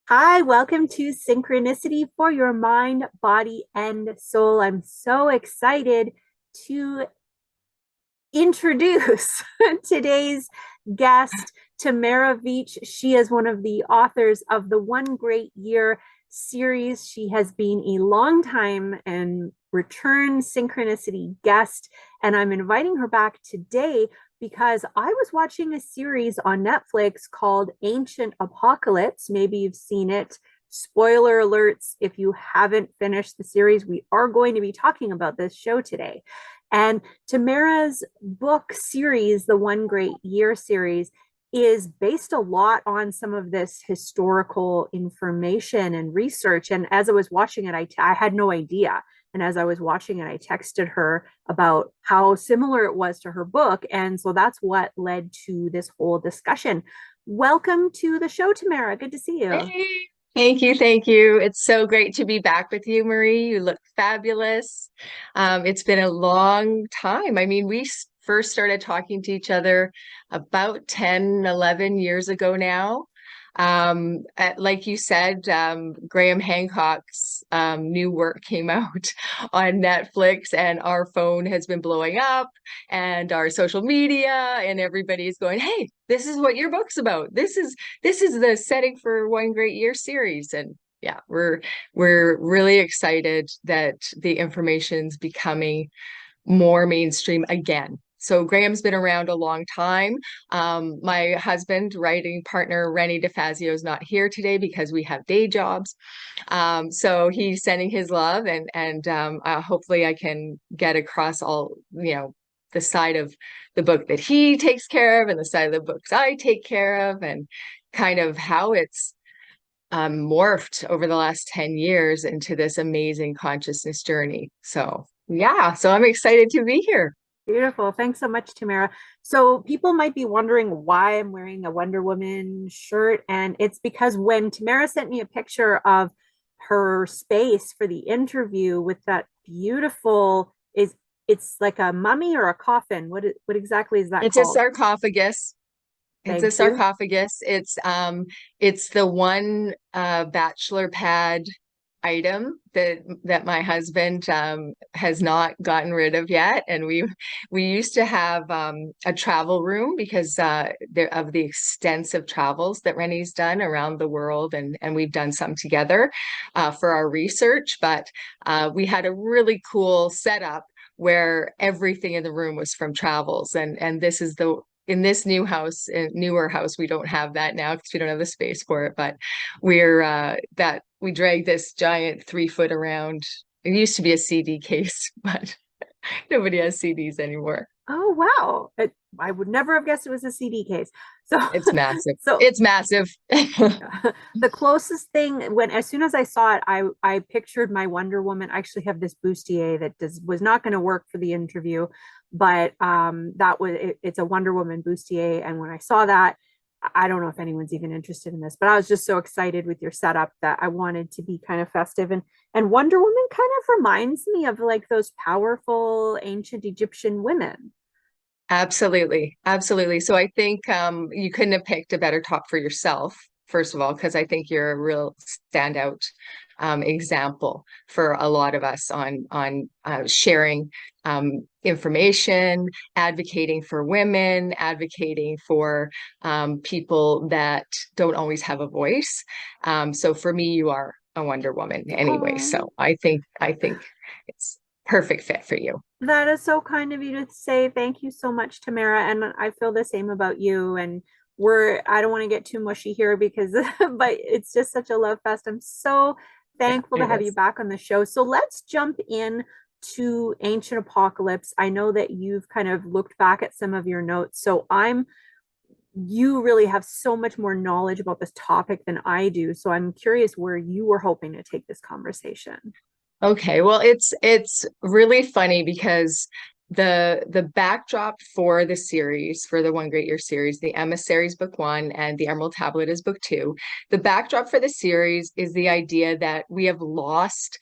Hi, welcome to Synchronicity for your mind, body, and soul. I'm so excited to introduce today's guest, Tamara Veach. She is one of the authors of the One Great Year series. She has been a long time and return Synchronicity guest, and I'm inviting her back today because I was watching a series on Netflix called Ancient Apocalypse. Maybe you've seen it. Spoiler alerts if you haven't finished the series. We are going to be talking about this show today. And Tamara's book series, the One Great Year series, is based a lot on some of this historical information and research. And as I was watching it, I had no idea. And as I was watching it, I texted her about how similar it was to her book. And so that's what led to this whole discussion. Welcome to the show, Tamara. Good to see you. Hey, thank you, thank you. It's so great to be back with you, Marie. You look fabulous. It's been a long time. I mean, first started talking to each other about 10, 11 years ago now. Like you said, Graham Hancock's new work came out on Netflix, and our phone has been blowing up, and our social media, and everybody's going, "Hey, this is what your book's about. This is the setting for One Great Year series." And yeah, we're really excited that the information's becoming more mainstream again. So Graham's been around a long time. My husband, writing partner, Rennie DeFazio, is not here today because we have day jobs. So he's sending his love, and hopefully I can get across all, the side of the book that he takes care of and the side of the books I take care of, and kind of how it's morphed over the last 10 years into this amazing consciousness journey. So yeah, so I'm excited to be here. Beautiful. Thanks so much, Tamara. So people might be wondering why I'm wearing a Wonder Woman shirt, and it's because when Tamara sent me a picture of her space for the interview with that beautiful is it's like a mummy or a coffin. What exactly is that It's a called? sarcophagus. It's a Thank you. sarcophagus. It's the one bachelor pad item that my husband has not gotten rid of yet. And we used to have a travel room because of the extensive travels that Rennie's done around the world, and we've done some together for our research. But we had a really cool setup where everything in the room was from travels, and this is the in this newer house, we don't have that now because we don't have the space for it. But we dragged this giant 3 foot around. It used to be a CD case, but nobody has CDs anymore. Oh wow. I would never have guessed it was a CD case. So It's massive. so It's massive. the closest thing when as soon as I saw it, I pictured my Wonder Woman. I actually have this bustier that was not going to work for the interview, but it's a Wonder Woman bustier. And when I saw that, I don't know if anyone's even interested in this, but I was just so excited with your setup that I wanted to be kind of festive. And Wonder Woman kind of reminds me of like those powerful ancient Egyptian women. Absolutely. Absolutely. So I think you couldn't have picked a better talk for yourself, first of all, because I think you're a real standout example for a lot of us on sharing information, advocating for women, advocating for people that don't always have a voice. So for me, you are a Wonder Woman anyway. Oh, So I think it's perfect fit for you. that is so kind of you to say. Thank you so much, Tamara. And I feel the same about you. And I don't want to get too mushy here because, but it's just such a love fest. I'm so Yeah, thankful to it have you is. back on the show. So let's jump in to Ancient Apocalypse. I know that you've kind of looked back at some of your notes. You really have so much more knowledge about this topic than I do. So I'm curious where you were hoping to take this conversation. Okay, well, it's really funny because the backdrop for the series, for the One Great Year series, the Emissaries book one and the Emerald Tablet is book two. The backdrop for the series is the idea that we have lost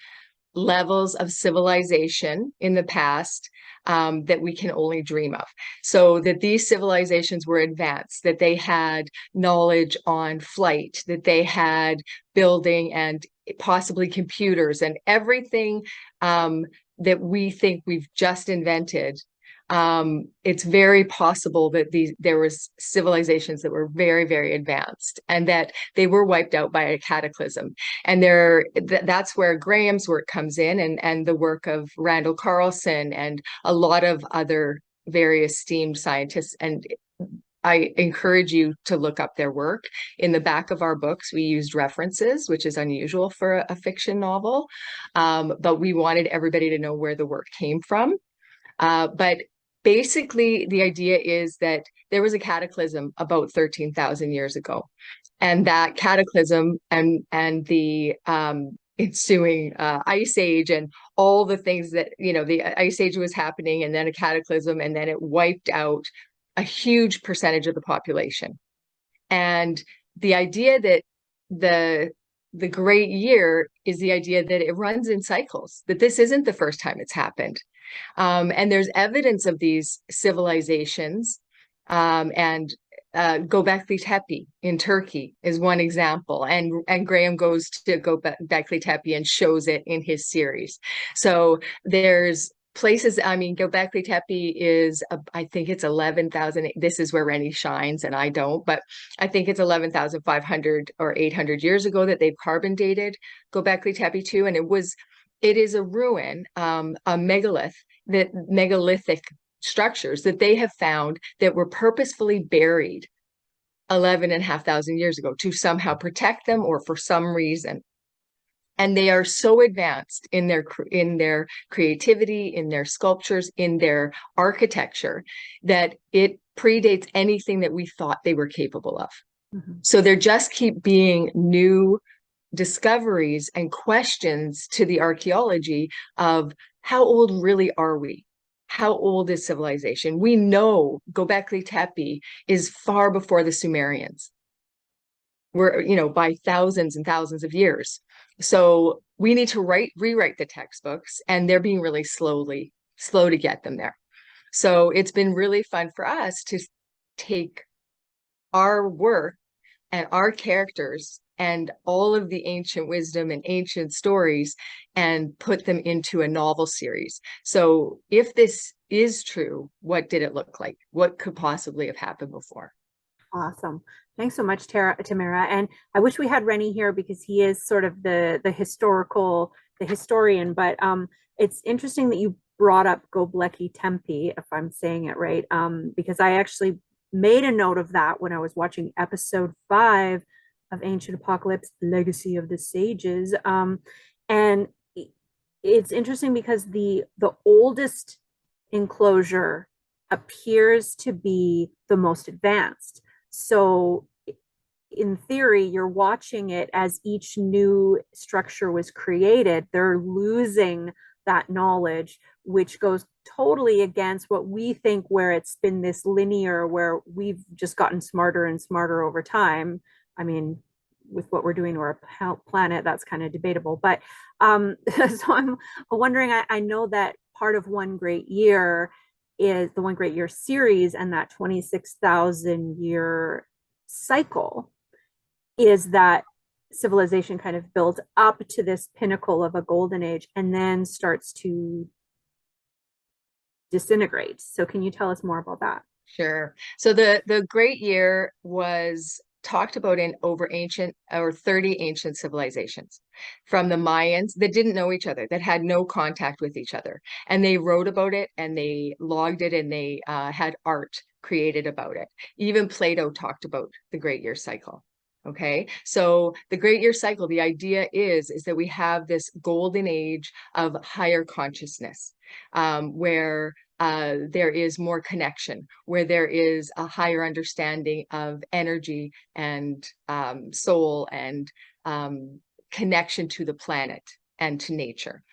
levels of civilization in the past that we can only dream of. So that these civilizations were advanced, that they had knowledge on flight, that they had building and possibly computers and everything that we think we've just invented. It's very possible that there was civilizations that were very, very advanced and that they were wiped out by a cataclysm. And that's where Graham's work comes in, and the work of Randall Carlson and a lot of other very esteemed scientists. And I encourage you to look up their work. In the back of our books, we used references, which is unusual for a fiction novel, but we wanted everybody to know where the work came from. But basically, the idea is that there was a cataclysm about 13,000 years ago. And that cataclysm and the ensuing ice age and all the things that, the ice age was happening, and then a cataclysm, and then it wiped out a huge percentage of the population. And the idea that the great year is the idea that it runs in cycles, that this isn't the first time it's happened. And there's evidence of these civilizations, and Gobekli Tepe in Turkey is one example. And Graham goes to Gobekli Tepe and shows it in his series. So there's places, Gobekli Tepe is, I think it's 11,000. This is where Rennie shines and I don't, but I think it's 11,500 or 800 years ago that they've carbon dated Gobekli Tepe too. And it is a ruin, a megalithic structures that they have found that were purposefully buried 11,500 years ago to somehow protect them or for some reason. And they are so advanced in their creativity, in their sculptures, in their architecture, that it predates anything that we thought they were capable of. Mm-hmm. So there just keep being new discoveries and questions to the archaeology of how old really are we? How old is civilization? We know Gobekli Tepe is far before the Sumerians. We're, by thousands and thousands of years. So we need to rewrite the textbooks, and they're being really slow to get them there. So it's been really fun for us to take our work and our characters and all of the ancient wisdom and ancient stories and put them into a novel series. So if this is true, what did it look like? What could possibly have happened before? Awesome. Thanks so much, Tamara. And I wish we had Rennie here because he is sort of the historian, but it's interesting that you brought up Gobekli Tepe, if I'm saying it right, because I actually made a note of that when I was watching episode 5 of Ancient Apocalypse, Legacy of the Sages. And it's interesting because the oldest enclosure appears to be the most advanced. So in theory, you're watching it as each new structure was created. They're losing that knowledge, which goes totally against what we think, where it's been this linear, where we've just gotten smarter and smarter over time. I mean, with what we're doing to our planet, that's kind of debatable. But so I'm wondering, I know that part of One Great Year is the One Great Year series, and that 26,000 year cycle is that civilization kind of builds up to this pinnacle of a golden age and then starts to disintegrate. So can you tell us more about that? Sure. So the Great Year was talked about in over 30 ancient civilizations, from the Mayans that didn't know each other, that had no contact with each other. And they wrote about it and they logged it, and they had art created about it. Even Plato talked about the Great Year cycle. Okay, so the Great Year cycle, the idea is that we have this golden age of higher consciousness, where there is more connection, where there is a higher understanding of energy and soul and connection to the planet and to nature.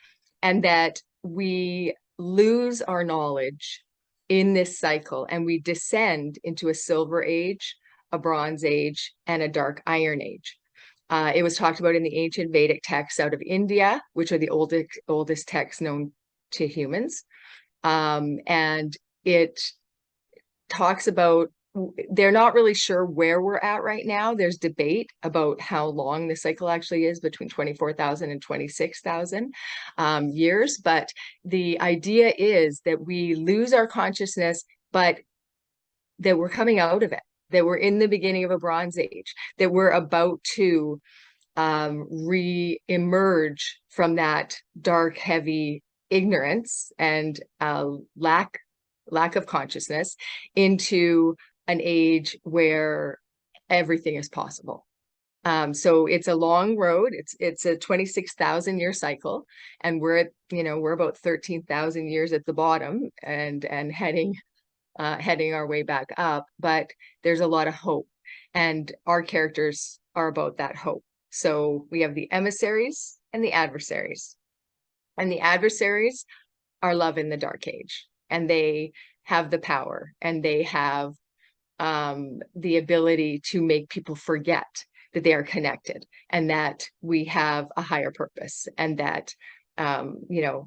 And that we lose our knowledge in this cycle and we descend into a silver age, a bronze age, and a dark iron age. It was talked about in the ancient Vedic texts out of India, which are the oldest texts known to humans. And it talks about, they're not really sure where we're at right now. There's debate about how long the cycle actually is, between 24,000 and 26,000 years. But the idea is that we lose our consciousness, but that we're coming out of it, that we're in the beginning of a Bronze Age, that we're about to re-emerge from that dark, heavy ignorance and lack of consciousness into an age where everything is possible. So it's a long road. It's a 26,000 year cycle, and we're about 13,000 years at the bottom and heading our way back up. But there's a lot of hope, and our characters are about that hope. So we have the emissaries and the adversaries. And the adversaries are love in the dark age, and they have the power, and they have the ability to make people forget that they are connected, and that we have a higher purpose, and that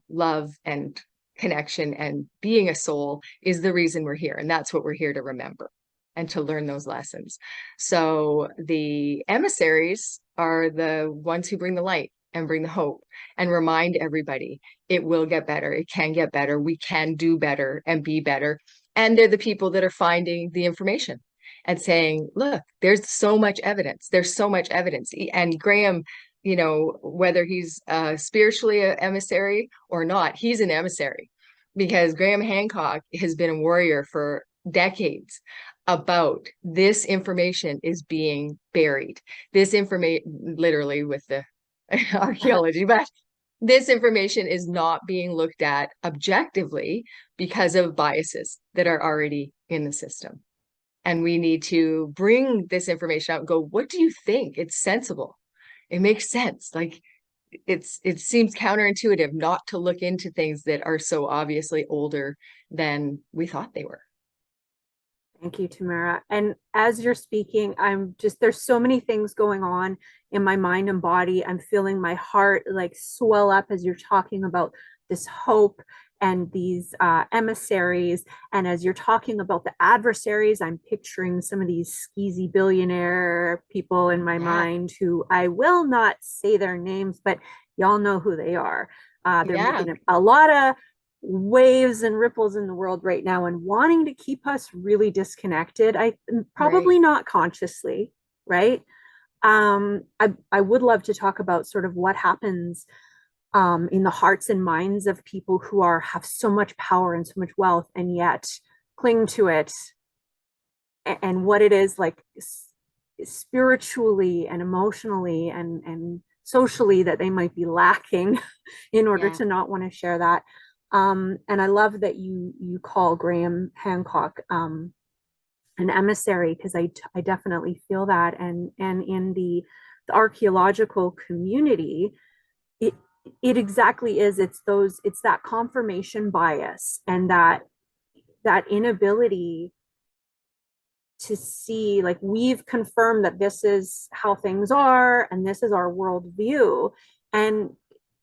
love and connection and being a soul is the reason we're here. And that's what we're here to remember and to learn those lessons. So the emissaries are the ones who bring the light and bring the hope and remind everybody it will get better. It can get better. We can do better and be better. And they're the people that are finding the information and saying, look, there's so much evidence. There's so much evidence. And Graham, whether he's spiritually an emissary or not, he's an emissary, because Graham Hancock has been a warrior for decades about this information is being buried. This information, literally with the archeology, but this information is not being looked at objectively because of biases that are already in the system. And we need to bring this information out and go, what do you think? It's sensible. It makes sense. Like it seems counterintuitive not to look into things that are so obviously older than we thought they were. Thank you, Tamara. And as you're speaking, there's so many things going on in my mind and body. I'm feeling my heart like swell up as you're talking about this hope and these emissaries. And as you're talking about the adversaries, I'm picturing some of these skeezy billionaire people in my mind who I will not say their names, but y'all know who they are. They're making a lot of waves and ripples in the world right now and wanting to keep us really disconnected. Probably not consciously, right? I would love to talk about sort of what happens in the hearts and minds of people who have so much power and so much wealth and yet cling to it, and what it is like spiritually and emotionally and socially that they might be lacking in order to not want to share that. And I love that you call Graham Hancock an emissary, because I definitely feel that. And in the archaeological community, it exactly is. It's that confirmation bias and that inability to see, like, we've confirmed that this is how things are and this is our worldview. And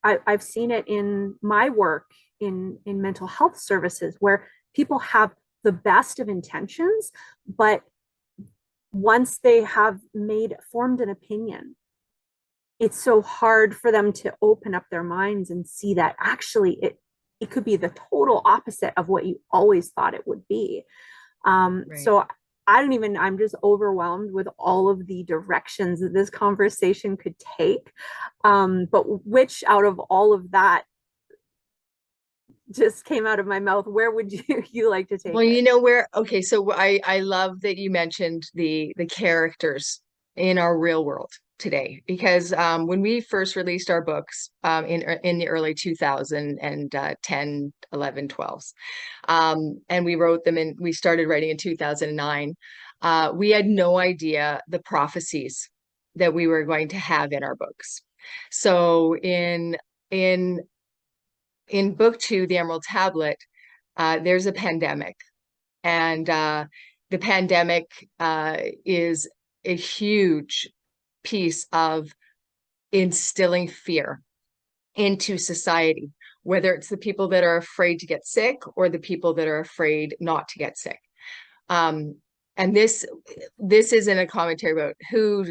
I've seen it in my work in mental health services, where people have the best of intentions, but once they have formed an opinion, it's so hard for them to open up their minds and see that actually it could be the total opposite of what you always thought it would be. So I'm just overwhelmed with all of the directions that this conversation could take. But which out of all of that just came out of my mouth, where would you like to take it? Okay, so I love that you mentioned the characters in our real world today, because when we first released our books in the early 2010, 11, 12s, and we wrote them we started writing in 2009, we had no idea the prophecies that we were going to have in our books. So in book 2, The Emerald Tablet, there's a pandemic, and the pandemic is a huge piece of instilling fear into society, whether it's the people that are afraid to get sick or the people that are afraid not to get sick. And this isn't a commentary about who's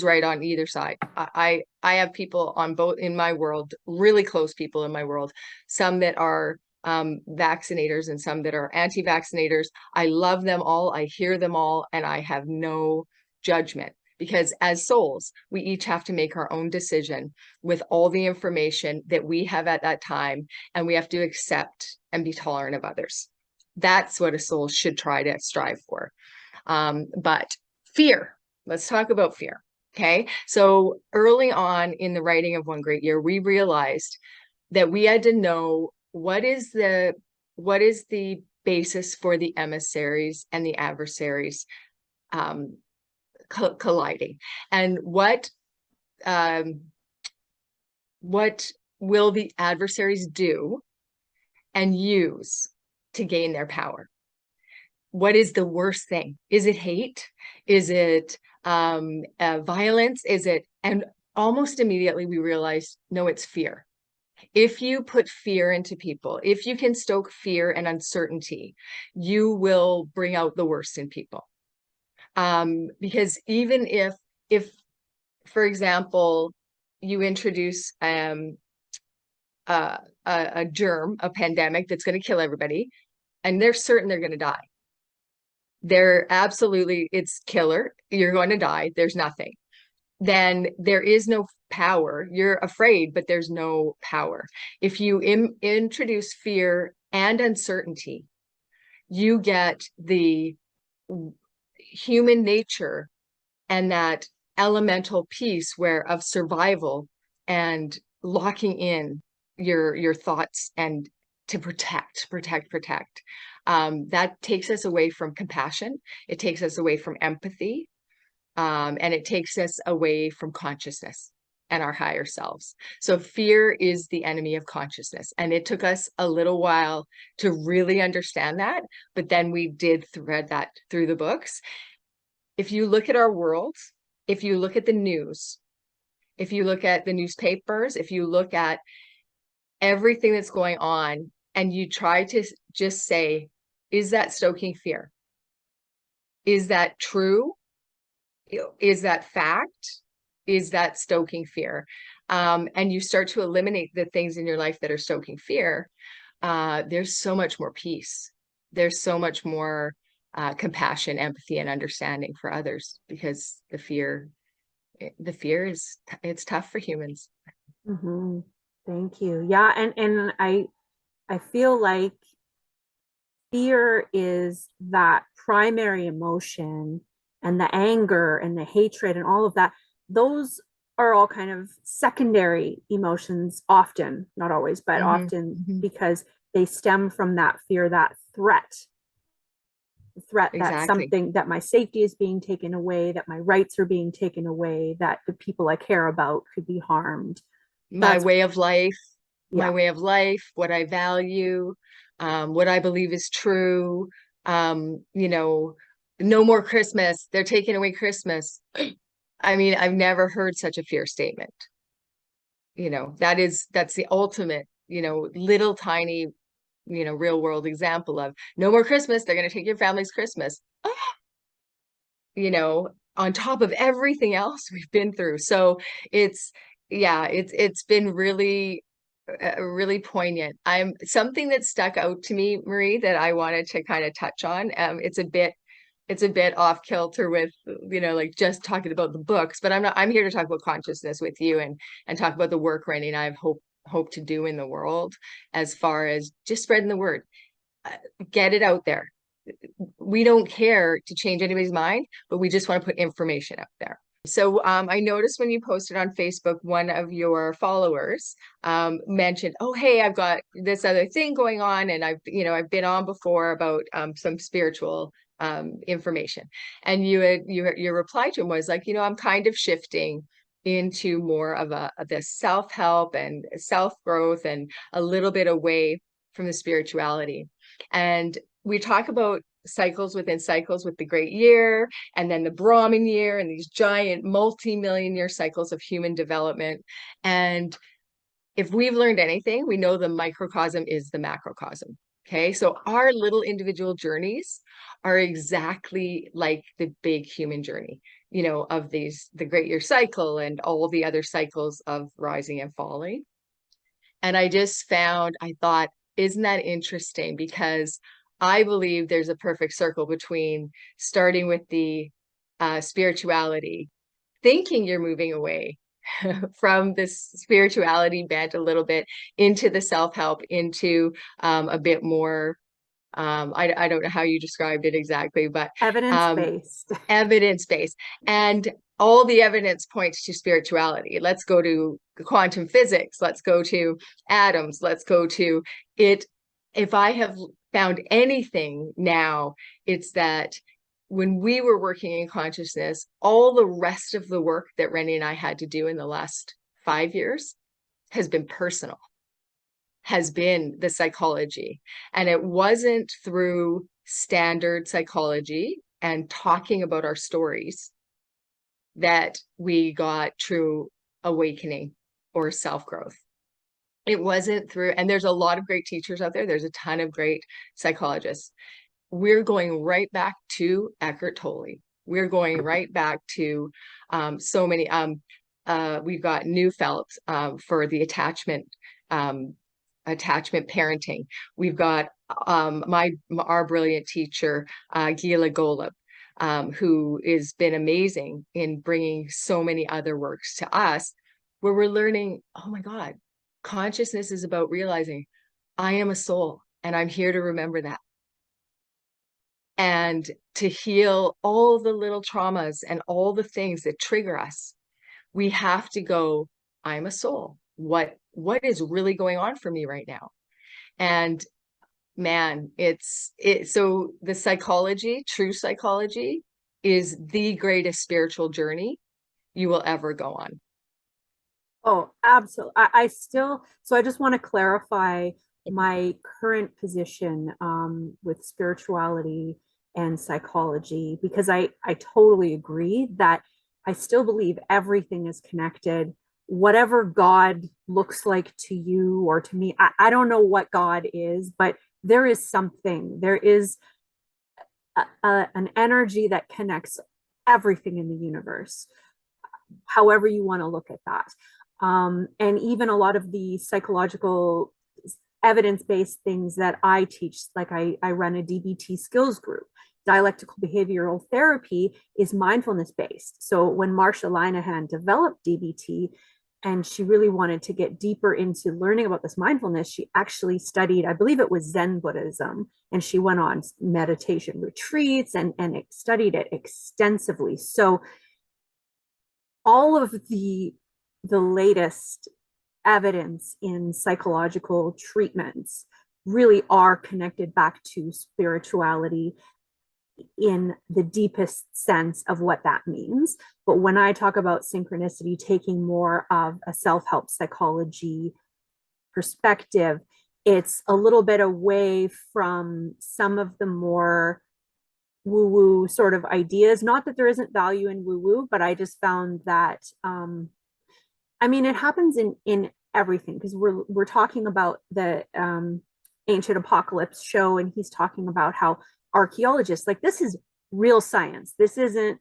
right on either side. I have people on both in my world, really close people in my world, some that are vaccinators and some that are anti-vaccinators. I love them all. I hear them all, and I have no judgment, because as souls, we each have to make our own decision with all the information that we have at that time, and we have to accept and be tolerant of others. That's what a soul should try to strive for. But fear, let's talk about fear. Okay. So early on in the writing of One Great Year, we realized that we had to know what is the basis for the emissaries and the adversaries colliding, and what will the adversaries do and use to gain their power? What is the worst thing? Is it hate? Is it violence? And almost immediately we realized, no, it's fear. If you put fear into people, if you can stoke fear and uncertainty, you will bring out the worst in people. Because even if, for example, you introduce a germ, a pandemic that's going to kill everybody, and they're certain they're going to die. They're absolutely, it's killer. You're going to die. There's nothing. Then there is no power. You're afraid, but there's no power. If you introduce fear and uncertainty, you get the human nature and that elemental piece of survival and locking in your thoughts and to protect. That takes us away from compassion. It takes us away from empathy. And it takes us away from consciousness and our higher selves. So fear is the enemy of consciousness. And it took us a little while to really understand that, but then we did thread that through the books. If you look at our world, if you look at the news, if you look at the newspapers, if you look at everything that's going on, and you try to just say, is that stoking fear? Is that true? Is that fact? Is that stoking fear? And you start to eliminate the things in your life that are stoking fear. There's so much more peace. There's so much more compassion, empathy, and understanding for others, because the fear is, it's tough for humans. Mm-hmm. Thank you. Yeah, and I feel like fear is that primary emotion, and the anger and the hatred and all of that, those are all kind of secondary emotions often, not always, but often, because they stem from that fear, that threat that something, that my safety is being taken away, that my rights are being taken away, that the people I care about could be harmed. My way of life, what I value, what I believe is true. No more Christmas. They're taking away Christmas. I mean, I've never heard such a fear statement. That's the ultimate, little tiny, real world example of no more Christmas. They're going to take your family's Christmas, on top of everything else we've been through. So it's been really, really poignant. Something that stuck out to me, Marie, that I wanted to kind of touch on. It's a bit off kilter with, like just talking about the books, but I'm here to talk about consciousness with you and talk about the work Randy and I have hope to do in the world, as far as just spreading the word. Get it out there. We don't care to change anybody's mind, but we just want to put information out there. So I noticed when you posted on Facebook, one of your followers mentioned, oh, hey, I've got this other thing going on, and I've been on before about some spiritual information. And your reply to him was like, I'm kind of shifting into more of this self-help and self-growth, and a little bit away from the spirituality. And we talk about cycles within cycles with the Great Year, and then the Brahmin year, and these giant multi-million year cycles of human development. And if we've learned anything, we know the microcosm is the macrocosm. Okay, so our little individual journeys are exactly like the big human journey, you know, of the Great Year cycle and all the other cycles of rising and falling. And I just found, I thought, isn't that interesting? Because I believe there's a perfect circle between starting with the spirituality, thinking you're moving away from this spirituality bent a little bit into the self-help, into a bit more, I don't know how you described it exactly, but Evidence-based. Evidence-based. And all the evidence points to spirituality. Let's go to quantum physics. Let's go to atoms. Let's go to it. If I have found anything now, it's that when we were working in consciousness, all the rest of the work that Rennie and I had to do in the last 5 years has been personal, has been the psychology. And it wasn't through standard psychology and talking about our stories that we got true awakening or self-growth. It wasn't through, and there's a lot of great teachers out there. There's a ton of great psychologists. We're going right back to Eckhart Tolle. We're going right back to so many. We've got Neufeld for the attachment parenting. We've got our brilliant teacher, Gila Golub, who has been amazing in bringing so many other works to us, where we're learning, oh my God, consciousness is about realizing I am a soul and I'm here to remember that. And to heal all the little traumas and all the things that trigger us, we have to go, I'm a soul. What is really going on for me right now? And man, so the psychology, true psychology, is the greatest spiritual journey you will ever go on. Oh, absolutely. So I just want to clarify my current position with spirituality and psychology, because I totally agree that I still believe everything is connected. Whatever God looks like to you or to me, I don't know what God is, but there is something. There is an energy that connects everything in the universe, however you want to look at that. And even a lot of the psychological evidence-based things that I teach, like I run a DBT skills group. Dialectical behavioral therapy is mindfulness based. So when Marsha Linehan developed DBT and she really wanted to get deeper into learning about this mindfulness, she actually studied, I believe it was Zen Buddhism, and she went on meditation retreats and studied it extensively. So all of the latest evidence in psychological treatments really are connected back to spirituality in the deepest sense of what that means. But when I talk about synchronicity, taking more of a self-help psychology perspective, it's a little bit away from some of the more woo-woo sort of ideas. Not that there isn't value in woo-woo, but I just found that I mean, it happens in everything, because we're talking about the Ancient Apocalypse show, and he's talking about how archaeologists, like, this is real science. This isn't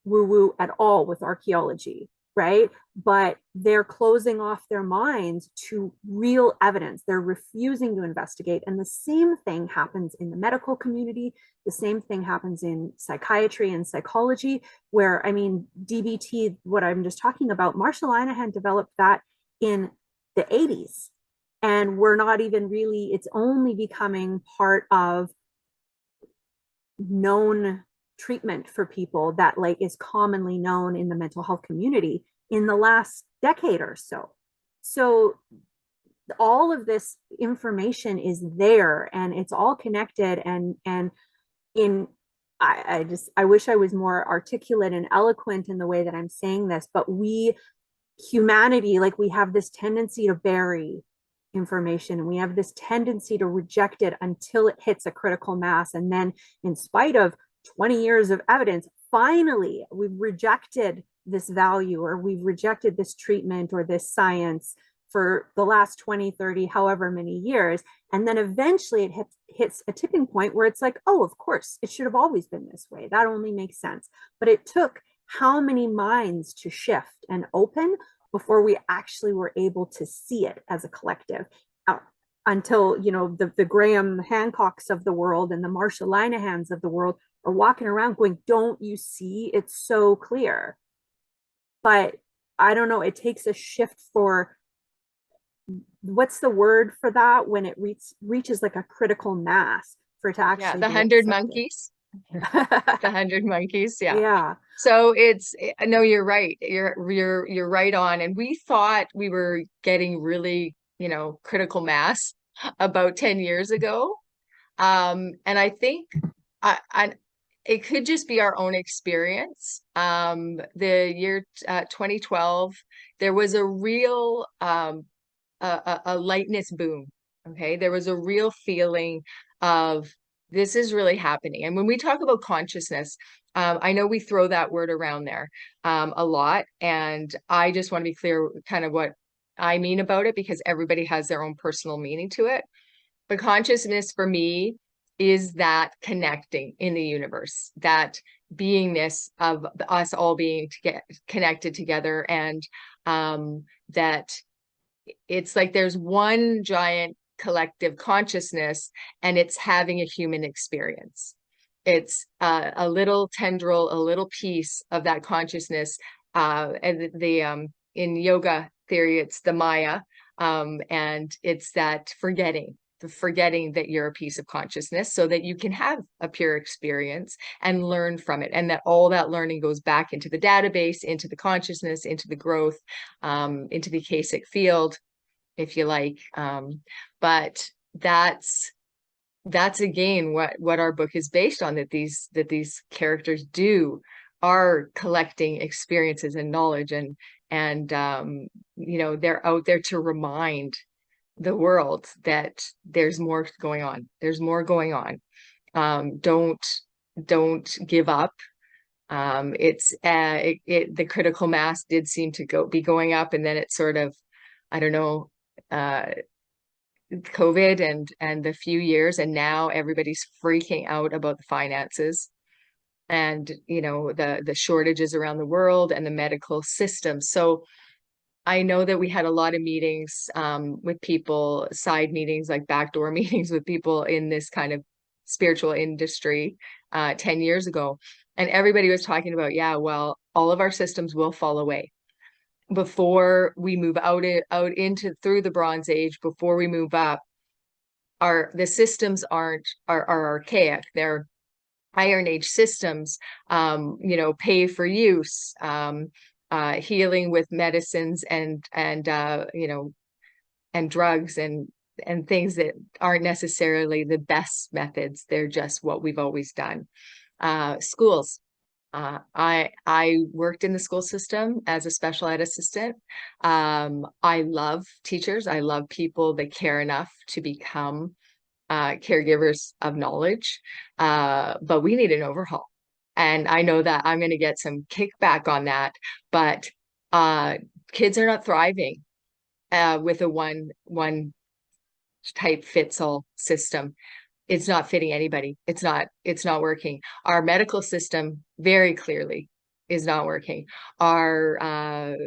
woo-woo at all with archaeology, right? But they're closing off their minds to real evidence. They're refusing to investigate. And the same thing happens in the medical community. The same thing happens in psychiatry and psychology, where, I mean, DBT, what I'm just talking about, Marsha Linehan developed that in the 80s. And we're not even really, it's only becoming part of known treatment for people that, like, is commonly known in the mental health community in the last decade or so. So all of this information is there, and it's all connected. And in I wish I was more articulate and eloquent in the way that I'm saying this, but humanity, like, we have this tendency to bury information, and we have this tendency to reject it until it hits a critical mass. And then, in spite of 20 years of evidence, finally we've rejected this value, or we've rejected this treatment or this science for the last 20, 30, however many years. And then eventually it hits a tipping point where it's like, oh, of course, it should have always been this way. That only makes sense. But it took how many minds to shift and open before we actually were able to see it as a collective, until, you know, the Graham Hancocks of the world and the Marshall Linehans of the world are walking around going, don't you see? It's so clear. But I don't know, it takes a shift for, what's the word for that, when it reaches like a critical mass for it to actually the be 100 accepted. monkeys. The 100 monkeys. Yeah. So no, you're right. You're right on. And we thought we were getting really, you know, critical mass about 10 years ago. And I think it could just be our own experience. The year 2012, there was a real a lightness boom. Okay, there was a real feeling of this is really happening. And when we talk about consciousness, I know we throw that word around there a lot, and I just want to be clear kind of what I mean about it, because everybody has their own personal meaning to it. But consciousness for me is that connecting in the universe, that beingness of us all being to get connected together, and that it's like there's one giant collective consciousness, and it's having a human experience. It's a little tendril, a little piece of that consciousness. And in yoga theory, it's the Maya, and it's that the forgetting that you're a piece of consciousness, so that you can have a pure experience and learn from it, and that all that learning goes back into the database, into the consciousness, into the growth, into the akashic field, if you like. But that's again what our book is based on, that these characters are collecting experiences and knowledge, and you know, they're out there to remind the world that there's more going on. There's more going on. Don't give up. The critical mass did seem to be going up, and then it sort of, I don't know, COVID and the few years, and now everybody's freaking out about the finances, and, you know, the shortages around the world and the medical system. So I know that we had a lot of meetings with people, side meetings, like backdoor meetings with people in this kind of spiritual industry 10 years ago. And everybody was talking about, yeah, well, all of our systems will fall away before we move out into through the Bronze Age. Before we move up, the systems are archaic. They're Iron Age systems, you know, pay for use, healing with medicines and you know, and drugs and things that aren't necessarily the best methods. They're just what we've always done. Schools. I worked in the school system as a special ed assistant. I love teachers. I love people that care enough to become caregivers of knowledge. But we need an overhaul. And I know that I'm going to get some kickback on that, but kids are not thriving with a one type fits all system. It's not fitting anybody. It's not working. Our medical system very clearly is not working. Our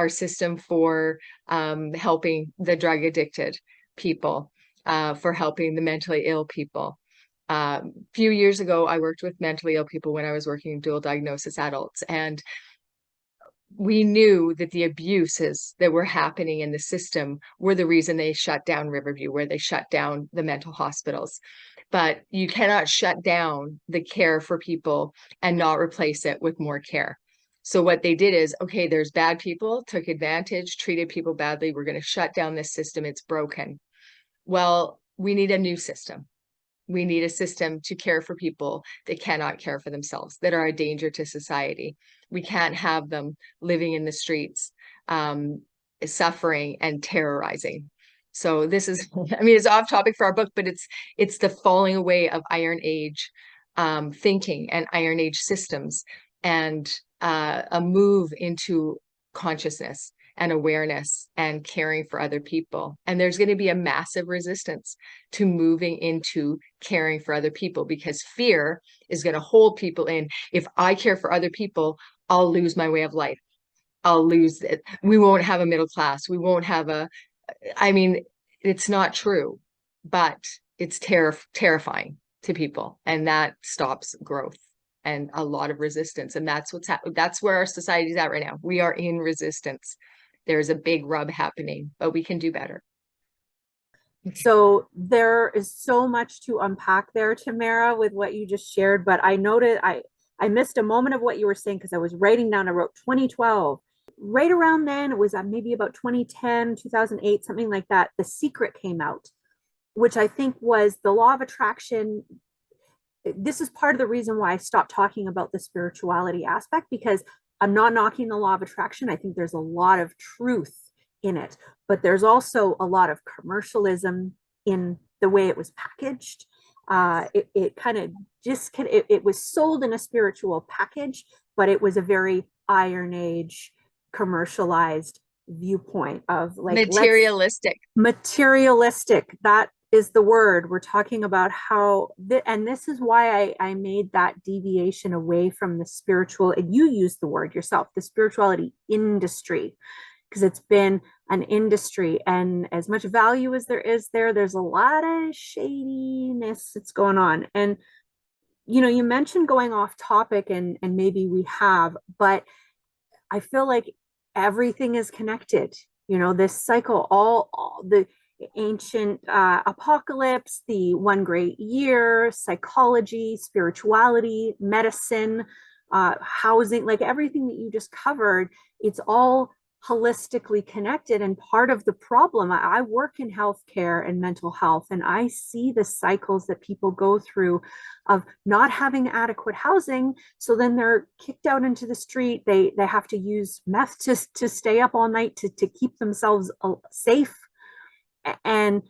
system for helping the drug addicted people, for helping the mentally ill people. Few years ago, I worked with mentally ill people when I was working dual diagnosis adults, and we knew that the abuses that were happening in the system were the reason they shut down Riverview, where they shut down the mental hospitals. But you cannot shut down the care for people and not replace it with more care. So what they did is, okay, there's bad people, took advantage, treated people badly. We're going to shut down this system. It's broken. Well, we need a new system. We need a system to care for people that cannot care for themselves, that are a danger to society. We can't have them living in the streets, suffering and terrorizing. So this is, I mean, it's off topic for our book, but it's the falling away of Iron Age thinking and Iron Age systems, and a move into consciousness and awareness and caring for other people. And there's going to be a massive resistance to moving into caring for other people, because fear is going to hold people in. If I care for other people, I'll lose my way of life. I'll lose it. We won't have a middle class. We won't have I mean, it's not true, but it's terrifying to people, and that stops growth and a lot of resistance. And that's that's where our society's at right now. We are in resistance. There's a big rub happening, but we can do better. So there is so much to unpack there, Tamara, with what you just shared. But I noted I missed a moment of what you were saying because I was writing down. I wrote 2012. Right around then, it was maybe about 2010, 2008, something like that. The Secret came out, which I think was the law of attraction. This is part of the reason why I stopped talking about the spirituality aspect, because I'm not knocking the law of attraction. I think there's a lot of truth in it, but there's also a lot of commercialism in the way it was packaged. It kind of just it was sold in a spiritual package, but it was a very Iron Age commercialized viewpoint of like Materialistic. Materialistic. That is the word. We're talking about how, and this is why I made that deviation away from the spiritual, and you used the word yourself, the spirituality industry, because it's been an industry, and as much value as there is there's a lot of shadiness that's going on. And you mentioned going off topic, and maybe we have, but I feel like everything is connected. This cycle, all the ancient apocalypse, the one great year, psychology, spirituality, medicine, housing, like everything that you just covered, it's all holistically connected. And part of the problem, I work in healthcare and mental health, and I see the cycles that people go through of not having adequate housing. So then they're kicked out into the street. They have to use meth to stay up all night to keep themselves safe. And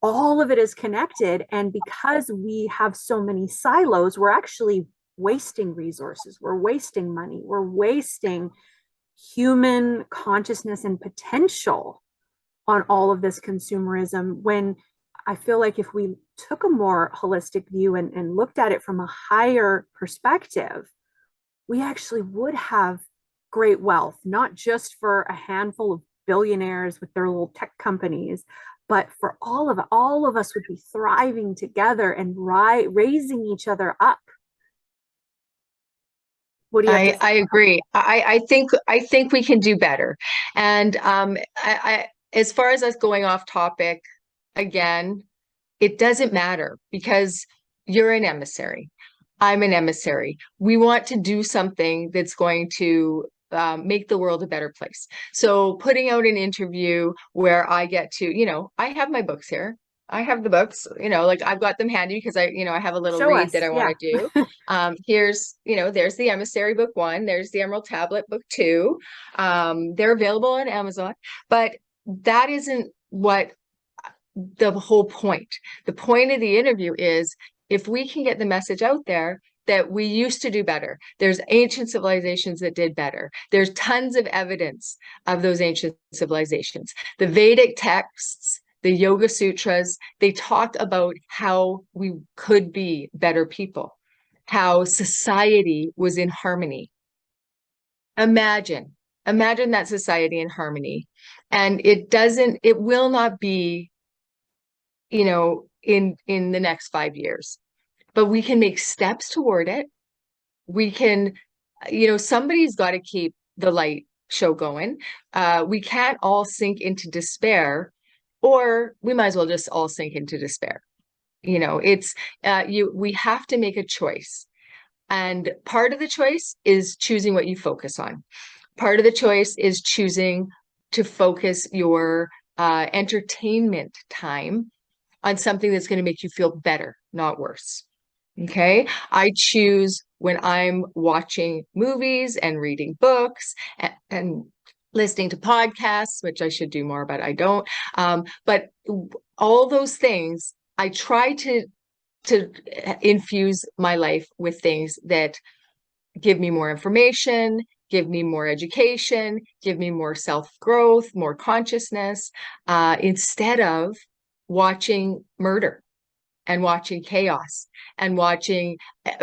all of it is connected. And because we have so many silos, we're actually wasting resources. We're wasting money. We're wasting human consciousness and potential on all of this consumerism, when I feel like if we took a more holistic view and looked at it from a higher perspective, we actually would have great wealth, not just for a handful of billionaires with their little tech companies, but for all of us would be thriving together and raising each other up. What do you have to say? I agree. I think we can do better. And as far as us going off topic, again, it doesn't matter, because you're an emissary. I'm an emissary. We want to do something that's going to make the world a better place. So putting out an interview where I get to, I have my books here. I have the books, like I've got them handy because I have a little Show read us. that I want to do. Here's, there's the Emissary book 1, there's the Emerald Tablet book 2. They're available on Amazon, but that isn't what the whole point. The point of the interview is, if we can get the message out there that we used to do better. There's ancient civilizations that did better. There's tons of evidence of those ancient civilizations. The Vedic texts, the Yoga Sutras, they talk about how we could be better people, how society was in harmony. Imagine that society in harmony. And it will not be, in the next 5 years. But we can make steps toward it. We can, somebody's got to keep the light show going. We can't all sink into despair, or we might as well just all sink into despair. We have to make a choice. And part of the choice is choosing what you focus on. Part of the choice is choosing to focus your entertainment time on something that's going to make you feel better, not worse. Okay. I choose when I'm watching movies and reading books and listening to podcasts, which I should do more, but I don't. But all those things, I try to infuse my life with things that give me more information, give me more education, give me more self-growth, more consciousness, instead of watching murder and watching chaos and watching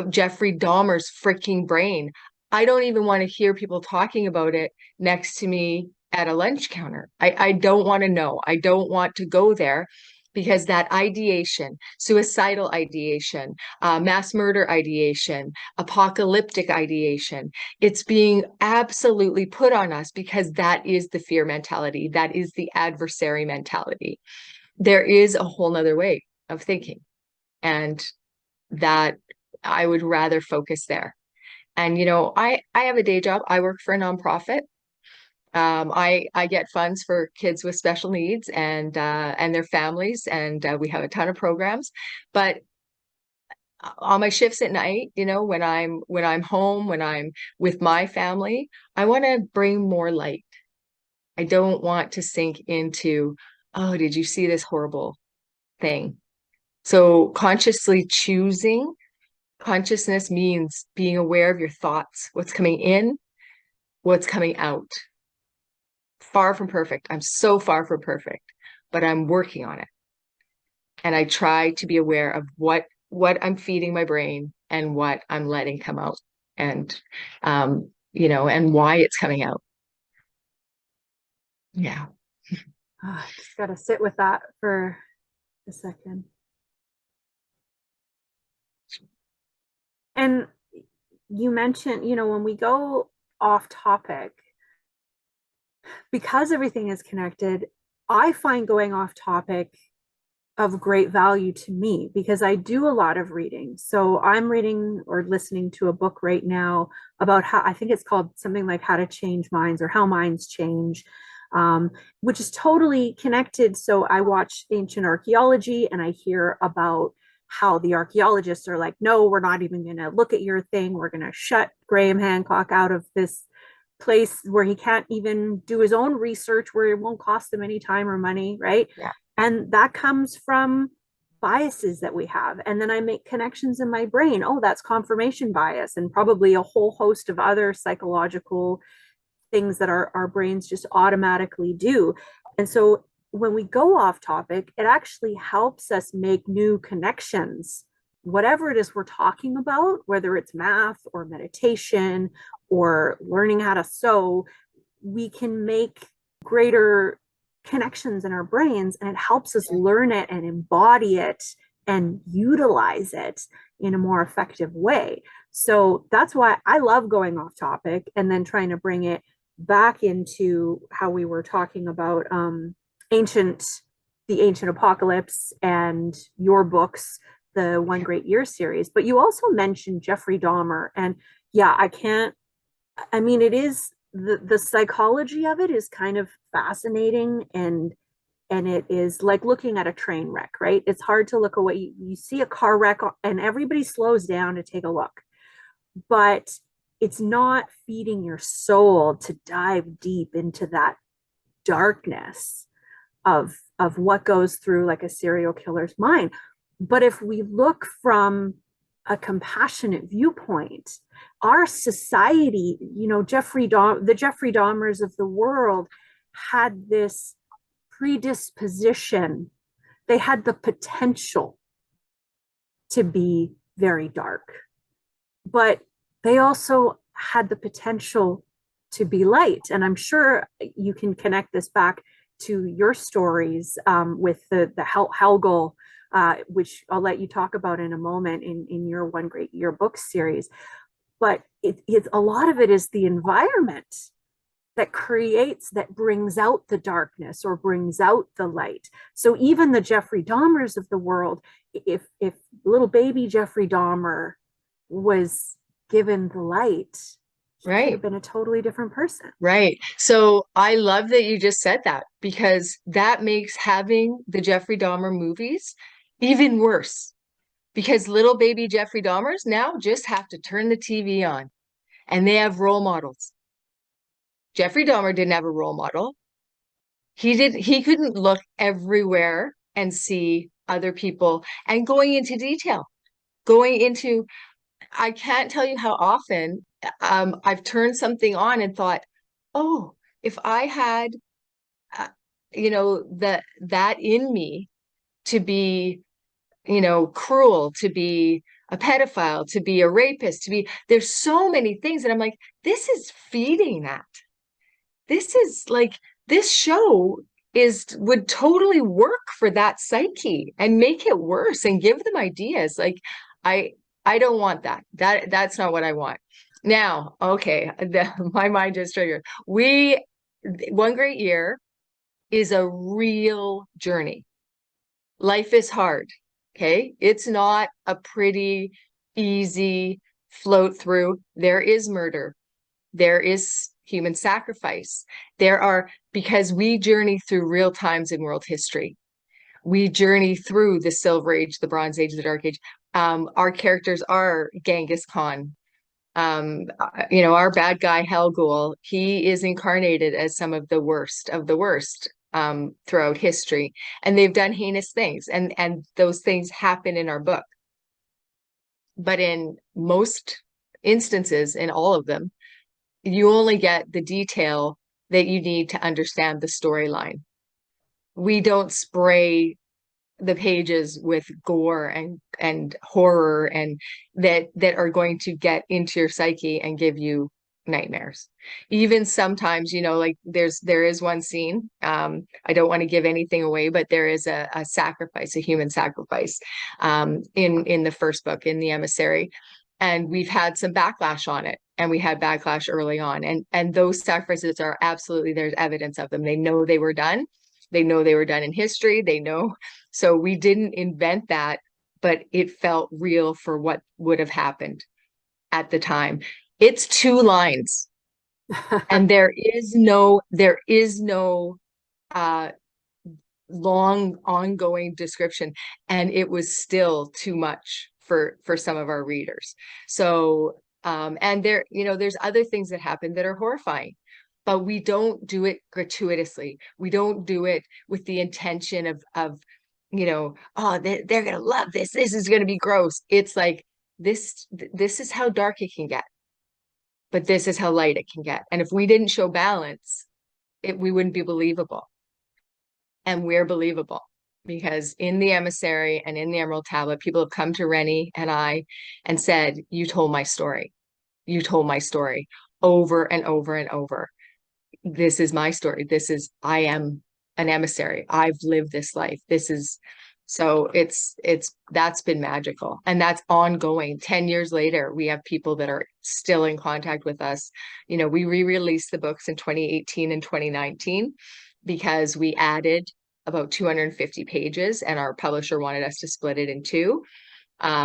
Jeffrey Dahmer's freaking brain. I don't even want to hear people talking about it next to me at a lunch counter. I don't want to know. I don't want to go there because that ideation, suicidal ideation, mass murder ideation, apocalyptic ideation, it's being absolutely put on us because that is the fear mentality. That is the adversary mentality. There is a whole nother way of thinking. And that I would rather focus there. And, I have a day job. I work for a nonprofit. I get funds for kids with special needs and their families, and we have a ton of programs. But on my shifts at night, when I'm home, when I'm with my family, I want to bring more light. I don't want to sink into, oh, did you see this horrible thing? So consciously choosing consciousness means being aware of your thoughts, what's coming in, what's coming out. Far from perfect. I'm so far from perfect, but I'm working on it. And I try to be aware of what I'm feeding my brain and what I'm letting come out, and and why it's coming out. Yeah. I just got to sit with that for a second. And you mentioned, when we go off topic, because everything is connected, I find going off topic of great value to me because I do a lot of reading. So I'm reading or listening to a book right now about how, I think it's called something like How to Change Minds or How Minds Change, which is totally connected. So I watch ancient archaeology and I hear about how the archaeologists are like, no, we're not even going to look at your thing. We're going to shut Graham Hancock out of this place where he can't even do his own research, where it won't cost him any time or money, right? Yeah. And that comes from biases that we have. And then I make connections in my brain. Oh, that's confirmation bias, and probably a whole host of other psychological things that our brains just automatically do. And so when we go off topic, it actually helps us make new connections, whatever it is we're talking about, whether it's math or meditation or learning how to sew, we can make greater connections in our brains, and it helps us learn it and embody it and utilize it in a more effective way. So that's why I love going off topic and then trying to bring it back into how we were talking about the ancient apocalypse and your books, the One Great Year series. But you also mentioned Jeffrey Dahmer, and yeah, it is the psychology of it is kind of fascinating, and it is like looking at a train wreck, right? It's hard to look away. You see a car wreck and everybody slows down to take a look, but it's not feeding your soul to dive deep into that darkness of what goes through like a serial killer's mind. But if we look from a compassionate viewpoint, our society, the Jeffrey Dahmers of the world had this predisposition. They had the potential to be very dark, but they also had the potential to be light. And I'm sure you can connect this back to your stories with the Helgel, which I'll let you talk about in a moment in your One Great Year book series. But it's a lot of it is the environment that brings out the darkness or brings out the light. So even the Jeffrey Dahmers of the world, if little baby Jeffrey Dahmer was given the light, he could have been a totally different person. Right. So I love that you just said that, because that makes having the Jeffrey Dahmer movies even worse, because little baby Jeffrey Dahmers now just have to turn the TV on and they have role models. Jeffrey Dahmer didn't have a role model. He couldn't look everywhere and see other people and going into detail, going into, I can't tell you how often I've turned something on and thought, oh, if I had, uh, that in me to be, cruel, to be a pedophile, to be a rapist, there's so many things. And I'm like, this is feeding that. This is like, this show would totally work for that psyche and make it worse and give them ideas. Like, I I don't want that. That's not what I want. Now, okay, my mind just triggered. One Great Year is a real journey. Life is hard. Okay. It's not a pretty, easy float through. There is murder. There is human sacrifice. Because we journey through real times in world history. We journey through the Silver Age, the Bronze Age, the Dark Age. Our characters are Genghis Khan. Our bad guy Helgul, he is incarnated as some of the worst throughout history, and they've done heinous things, and those things happen in our book. But in most instances, in all of them, you only get the detail that you need to understand the storyline. We don't spray the pages with gore and horror and that are going to get into your psyche and give you nightmares. Even sometimes, like there is one scene, I don't want to give anything away, but there is a sacrifice, a human sacrifice, in the first book, in the Emissary. And we've had some backlash on it. And we had backlash early on. And those sacrifices are absolutely, there's evidence of them. They know they were done. They know they were done in history. They know. So we didn't invent that, but it felt real for what would have happened at the time. It's 2 lines. And there is no long ongoing description. And it was still too much for some of our readers. So and there's other things that happen that are horrifying, but we don't do it gratuitously. We don't do it with the intention of oh, they're going to love this. This is going to be gross. It's like, this is how dark it can get, but this is how light it can get. And if we didn't show balance, we wouldn't be believable. And we're believable because in the Emissary and in the Emerald Tablet, people have come to Rennie and I and said, you told my story. You told my story over and over and over. This is my story. I am an emissary. I've lived this life. That's been magical. And that's ongoing. 10 years later, we have people that are still in contact with us. We re-released the books in 2018 and 2019 because we added about 250 pages and our publisher wanted us to split it in 2.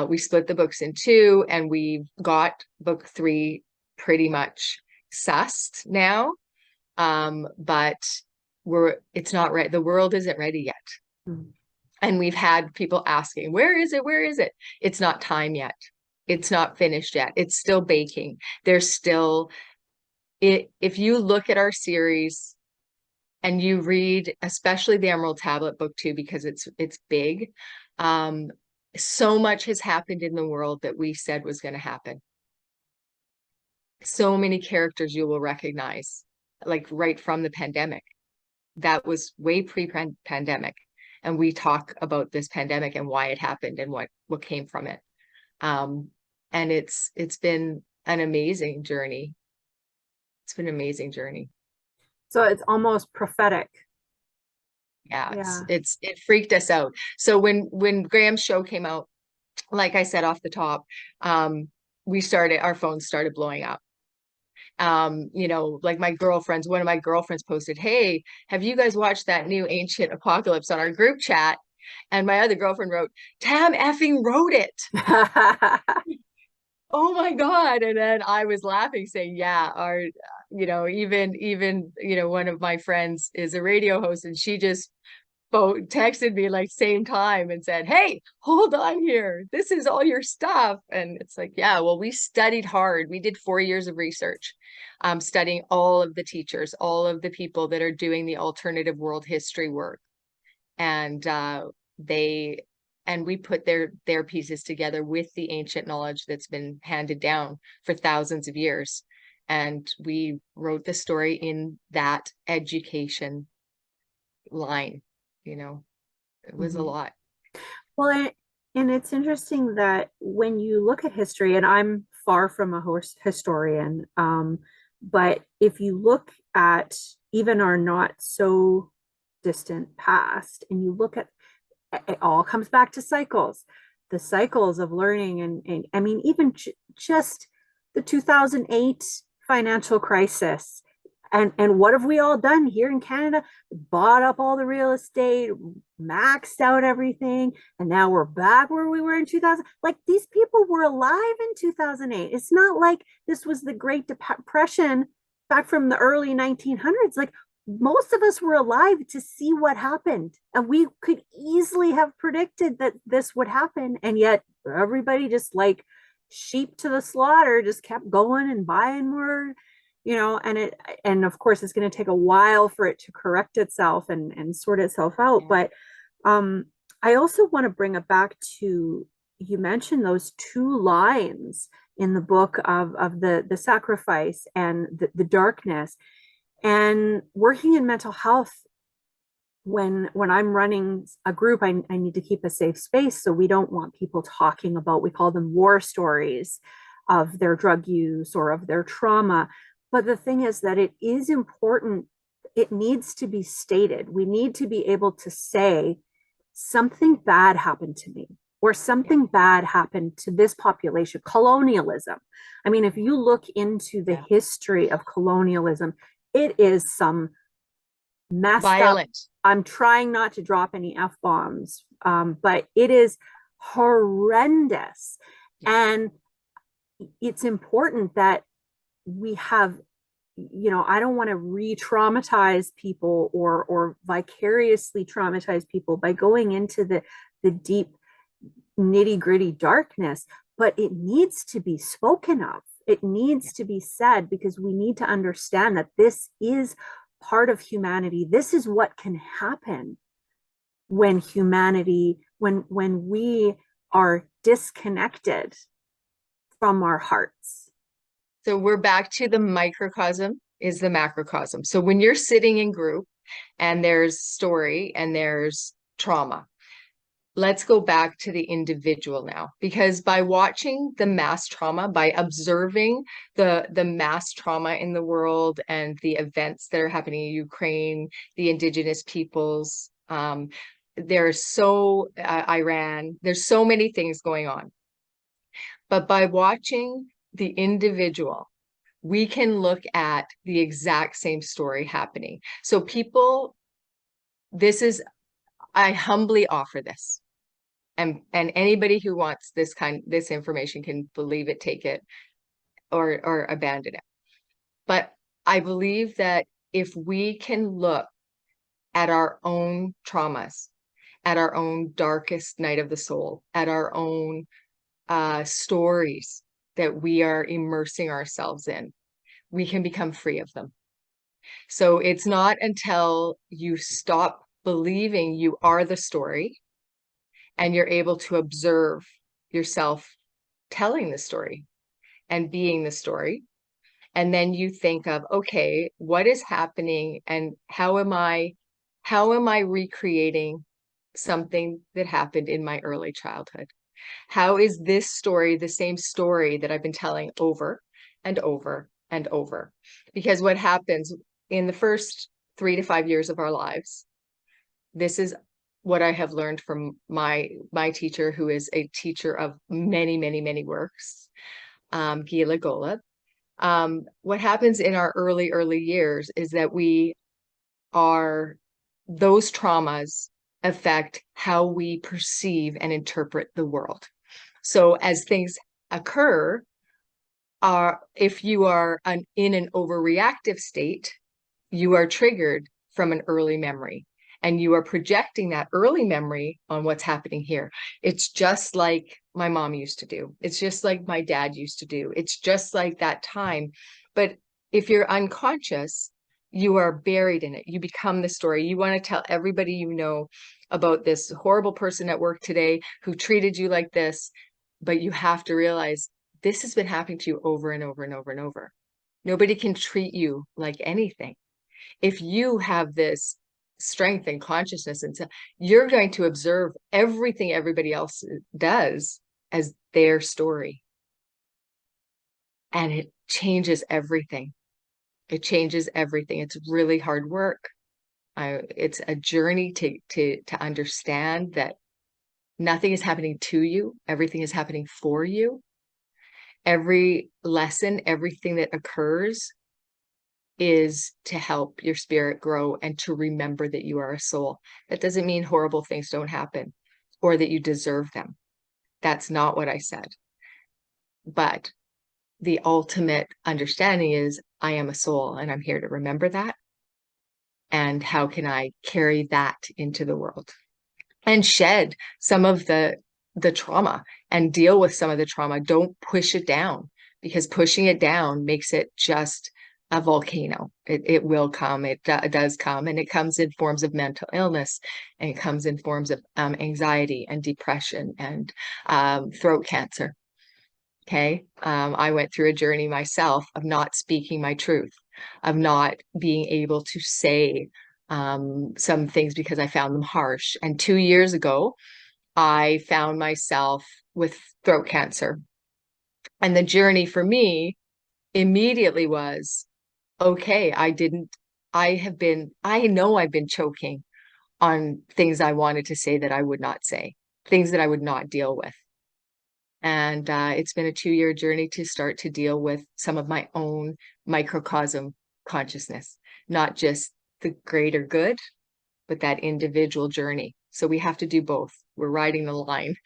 We split the books in 2 and we've got book 3 pretty much sussed now. But it's not right. The world isn't ready yet. Mm-hmm. And we've had people asking, where is it? Where is it? It's not time yet. It's not finished yet. It's still baking. There's still if you look at our series and you read, especially the Emerald Tablet book 2, because it's big, so much has happened in the world that we said was going to happen. So many characters you will recognize, like right from the pandemic. That was way pre-pandemic. And we talk about this pandemic and why it happened and what came from it. And it's been an amazing journey. It's been an amazing journey. So it's almost prophetic. Yeah. It freaked us out. So when Graham's show came out, like I said off the top, our phones started blowing up. Like one of my girlfriends posted, hey, have you guys watched that new Ancient Apocalypse on our group chat? And my other girlfriend wrote, Tam effing wrote it. Oh my God. And then I was laughing saying, yeah, even one of my friends is a radio host and she just texted me like same time and said, hey, hold on here. This is all your stuff. And it's like, yeah, well, we studied hard. We did 4 years of research, studying all of the teachers, all of the people that are doing the alternative world history work. And we put their pieces together with the ancient knowledge that's been handed down for thousands of years. And we wrote the story in that education line. It was a lot. Well, and it's interesting that when you look at history, and I'm far from a historian, but if you look at even our not so distant past, and you look at it, all comes back to cycles, the cycles of learning, and I mean, even just the 2008 financial crisis. And what have we all done here in Canada? Bought up all the real estate, maxed out everything, and now we're back where we were in 2000. Like, these people were alive in 2008. It's not like this was the Great Depression back from the early 1900s. Like, most of us were alive to see what happened, and we could easily have predicted that this would happen, and yet everybody just like sheep to the slaughter just kept going and buying more, and of course it's going to take a while for it to correct itself and sort itself out. But I also want to bring it back to, you mentioned those two lines in the book of the sacrifice and the darkness. And working in mental health, when I'm running a group, I need to keep a safe space. So we don't want people talking about, we call them war stories of their drug use or of their trauma. But the thing is that it is important. It needs to be stated. We need to be able to say something bad happened to me, or something bad happened to this population. Colonialism. I mean, if you look into the history of colonialism, it is some messed violent up. I'm trying not to drop any F-bombs, but it is horrendous. And it's important that we have, I don't want to re-traumatize people or vicariously traumatize people by going into the deep nitty-gritty darkness, but it needs to be spoken of. It needs to be said, because we need to understand that this is part of humanity. This is what can happen when humanity, when we are disconnected from our hearts. So we're back to the microcosm is the macrocosm. So when you're sitting in group and there's story and there's trauma, let's go back to the individual now, because by watching the mass trauma, by observing the mass trauma in the world and the events that are happening in Ukraine, the indigenous peoples, there's so Iran, there's so many things going on. But by watching the individual, we can look at the exact same story happening. So people, I humbly offer this. And anybody who wants this information can believe it, take it, or abandon it. But I believe that if we can look at our own traumas, at our own darkest night of the soul, at our own stories that we are immersing ourselves in, we can become free of them. So it's not until you stop believing you are the story and you're able to observe yourself telling the story and being the story. And then you think of, okay, what is happening and how am I recreating something that happened in my early childhood? How is this story the same story that I've been telling over and over and over? Because what happens in the first 3 to 5 years of our lives, this is what I have learned from my teacher, who is a teacher of many, many, many works, Gila Golub. What happens in our early years is that those traumas affect how we perceive and interpret the world. So as things occur, if you are in an overreactive state, you are triggered from an early memory. and you are projecting that early memory on what's happening here. It's just like my mom used to do. It's just like my dad used to do. It's just like that time. But if you're unconscious, you are buried in it. You become the story. You want to tell everybody you know about this horrible person at work today who treated you like this, but you have to realize this has been happening to you over and over and over and over. Nobody can treat you like anything. If you have this strength and consciousness, and so you're going to observe everything everybody else does as their story. And it changes everything. It changes everything. It's really hard work. It's a journey to understand that nothing is happening to you. Everything is happening for you. Every lesson, everything that occurs is to help your spirit grow and to remember that you are a soul. That doesn't mean horrible things don't happen or that you deserve them. That's not what I said. But the ultimate understanding is I am a soul and I'm here to remember that. And how can I carry that into the world and shed some of the trauma and deal with some of the trauma? Don't push it down, because pushing it down makes it just a volcano. It will come. It does come, and it comes in forms of mental illness, and it comes in forms of anxiety and depression and throat cancer. Okay. I went through a journey myself of not speaking my truth, of not being able to say some things because I found them harsh. And 2 years ago, I found myself with throat cancer. And the journey for me immediately was, okay, I know I've been choking on things I wanted to say that I would not say, things that I would not deal with. And it's been a 2-year journey to start to deal with some of my own microcosm consciousness, not just the greater good, but that individual journey. So we have to do both. We're riding the line.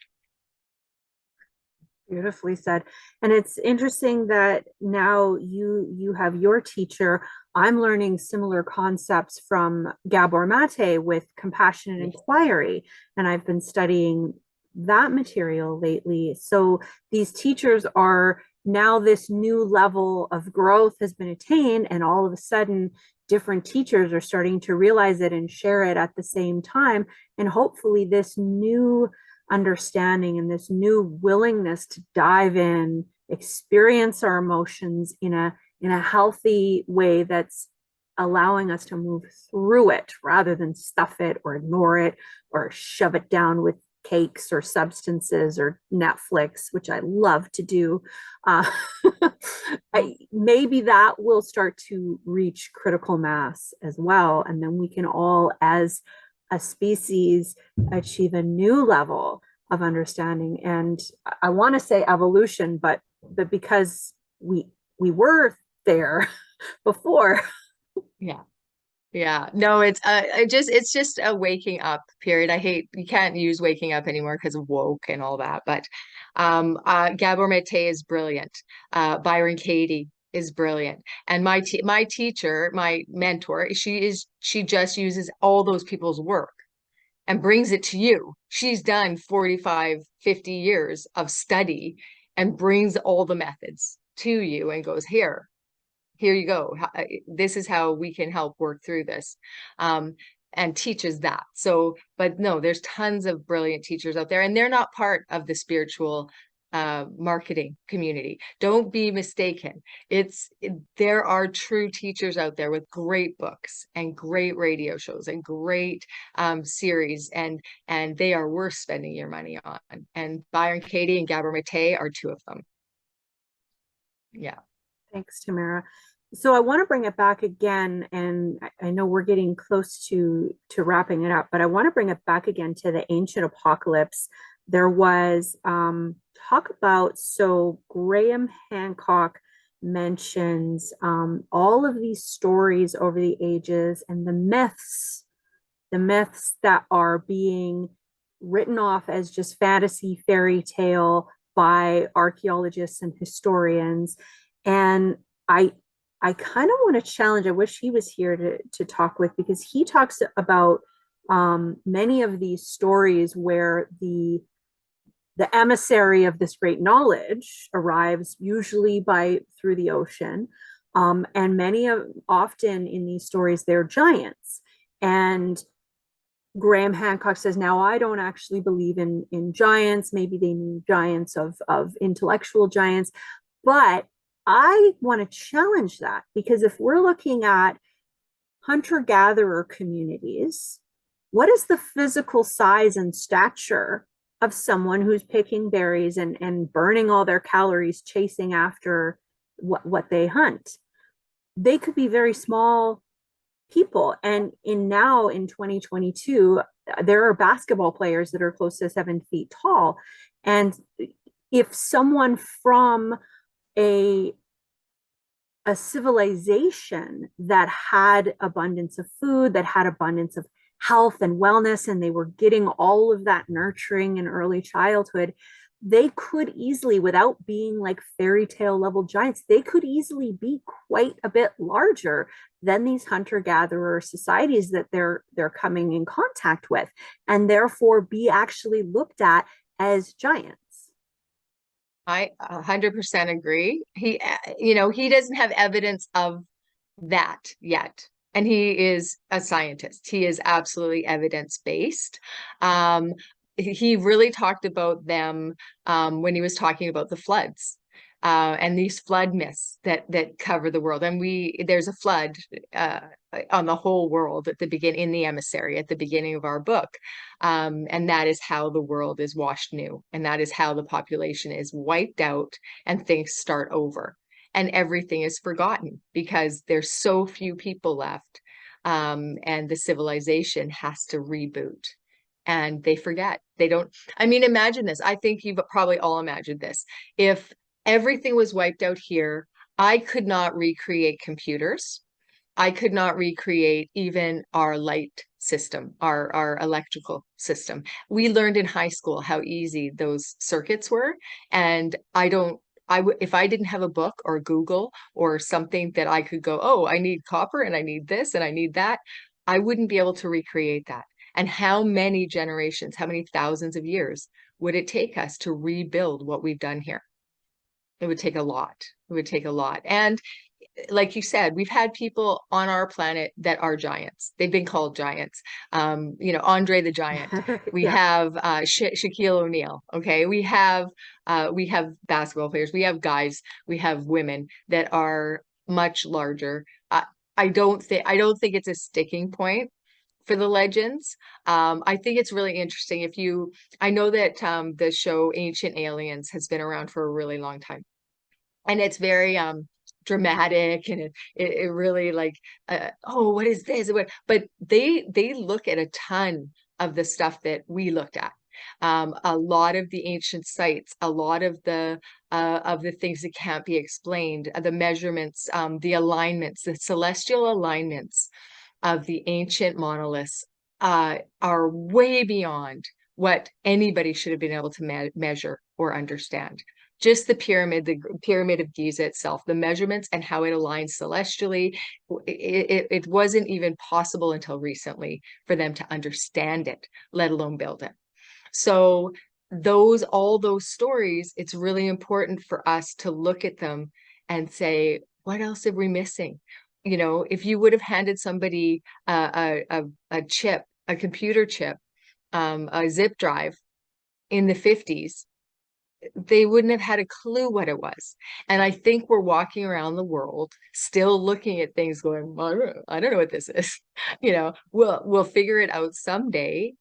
Beautifully said. And it's interesting that now you have your teacher. I'm learning similar concepts from Gabor Mate with compassion and inquiry, and I've been studying that material lately. So these teachers are now, this new level of growth has been attained, and all of a sudden different teachers are starting to realize it and share it at the same time. And hopefully this new understanding and this new willingness to dive in, experience our emotions in a healthy way that's allowing us to move through it rather than stuff it or ignore it or shove it down with cakes or substances or Netflix, which I love to do. Maybe that will start to reach critical mass as well. And then we can all, as a species, achieve a new level of understanding. And I want to say evolution, but because we were there before. Yeah. Yeah, no, it's just a waking up period. I hate, you can't use waking up anymore because of woke and all that. But Gabor Mate is brilliant. Byron Katie is brilliant. And my teacher, my mentor, she just uses all those people's work and brings it to you. She's done 45, 50 years of study and brings all the methods to you and goes, here you go. This is how we can help work through this, and teaches that. So, but no, there's tons of brilliant teachers out there, and they're not part of the spiritual marketing community. Don't be mistaken. There are true teachers out there with great books and great radio shows and great series, and they are worth spending your money on. And Byron Katie and Gabor Mate are two of them. Yeah. Thanks, Tamara. So I want to bring it back again, and I know we're getting close to wrapping it up, but I want to bring it back again to the ancient apocalypse. There was talk about, so Graham Hancock mentions all of these stories over the ages and the myths that are being written off as just fantasy fairy tale by archaeologists and historians. And I kind of want to challenge, I wish he was here to talk with, because he talks about many of these stories where the emissary of this great knowledge arrives usually through the ocean, and often in these stories they're giants. And Graham Hancock says, now I don't actually believe in giants. Maybe they mean giants of intellectual giants, but I want to challenge that, because if we're looking at hunter-gatherer communities, what is the physical size and stature of someone who's picking berries and burning all their calories chasing after what they hunt? They could be very small people. And in 2022, there are basketball players that are close to 7 feet tall. And if someone from a civilization that had abundance of food, that had abundance of health and wellness, and they were getting all of that nurturing in early childhood, they could easily, without being like fairy tale level giants, they could easily be quite a bit larger than these hunter-gatherer societies that they're coming in contact with, and therefore be actually looked at as giants. I 100% agree. He doesn't have evidence of that yet. And he is a scientist. He is absolutely evidence-based. He really talked about them when he was talking about the floods and these flood myths that cover the world. And there's a flood on the whole world in the Emissary at the beginning of our book. And that is how the world is washed new. And that is how the population is wiped out and things start over. And everything is forgotten because there's so few people left. And the civilization has to reboot. And they forget. They don't. I mean, imagine this. I think you've probably all imagined this. If everything was wiped out here, I could not recreate computers. I could not recreate even our light system, our electrical system. We learned in high school how easy those circuits were. And if I didn't have a book or Google or something that I could go, oh, I need copper and I need this and I need that, I wouldn't be able to recreate that. And how many generations, how many thousands of years would it take us to rebuild what we've done here? It would take a lot. It would take a lot. And like you said, we've had people on our planet that are giants. They've been called giants. Andre the Giant. We Yeah. have Shaquille O'Neal. Okay, we have basketball players. We have guys. We have women that are much larger. I don't think it's a sticking point for the legends. I think it's really interesting. I know that the show Ancient Aliens has been around for a really long time, and it's very dramatic, and it really like oh, what is this? But they look at a ton of the stuff that we looked at. A lot of the ancient sites, a lot of the things that can't be explained, the measurements, the alignments, the celestial alignments of the ancient monoliths are way beyond what anybody should have been able to measure or understand. Just the pyramid of Giza itself, the measurements and how it aligns celestially, it wasn't even possible until recently for them to understand it, let alone build it. So all those stories, it's really important for us to look at them and say, what else are we missing? If you would have handed somebody a chip, a computer chip, a zip drive in the 50s, they wouldn't have had a clue what it was. And I think we're walking around the world still looking at things going, I don't know what this is. We'll figure it out someday,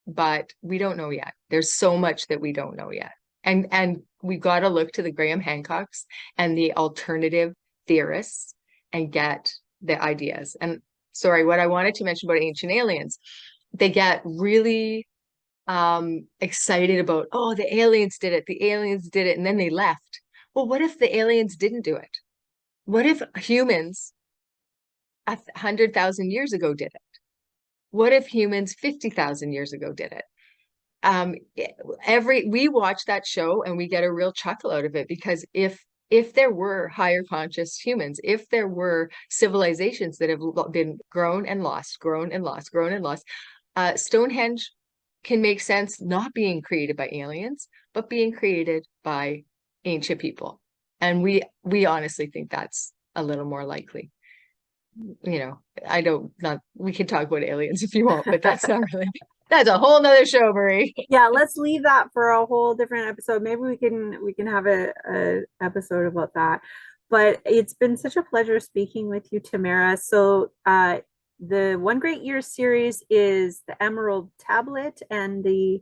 but we don't know yet. There's so much that we don't know yet. And we've got to look to the Graham Hancocks and the alternative theorists and get the ideas. And sorry, what I wanted to mention about Ancient Aliens, they get really excited about, oh, the aliens did it, and then they left. Well, what if the aliens didn't do it? What if humans 100,000 years ago did it? What if humans 50,000 years ago did it? We watch that show and we get a real chuckle out of it, because if there were higher conscious humans, if there were civilizations that have been grown and lost, Stonehenge can make sense not being created by aliens, but being created by ancient people. And we honestly think that's a little more likely. You know, I don't not we can talk about aliens if you want, but that's not really that's a whole nother show, Marie. Yeah, let's leave that for a whole different episode. Maybe we can have a episode about that. But it's been such a pleasure speaking with you, Tamara. So the One Great Year series is the Emerald Tablet and the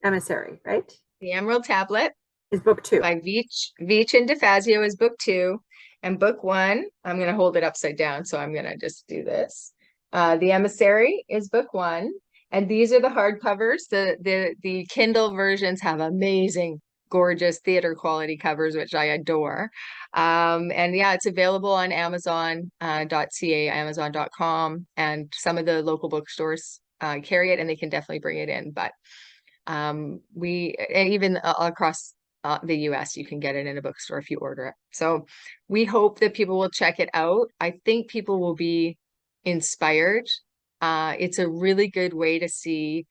Emissary, right? The Emerald Tablet Is book two. by Veitch and DeFazio is book 2. And book 1, I'm going to hold it upside down. So I'm going to just do this. The Emissary is book 1. And these are the hardcovers. The Kindle versions have amazing, gorgeous theater quality covers, which I adore. And yeah, it's available on Amazon.ca, Amazon.com, and some of the local bookstores carry it, and they can definitely bring it in. But we and even across the US, you can get it in a bookstore if you order it. So we hope that people will check it out. I think people will be inspired. It's a really good way to see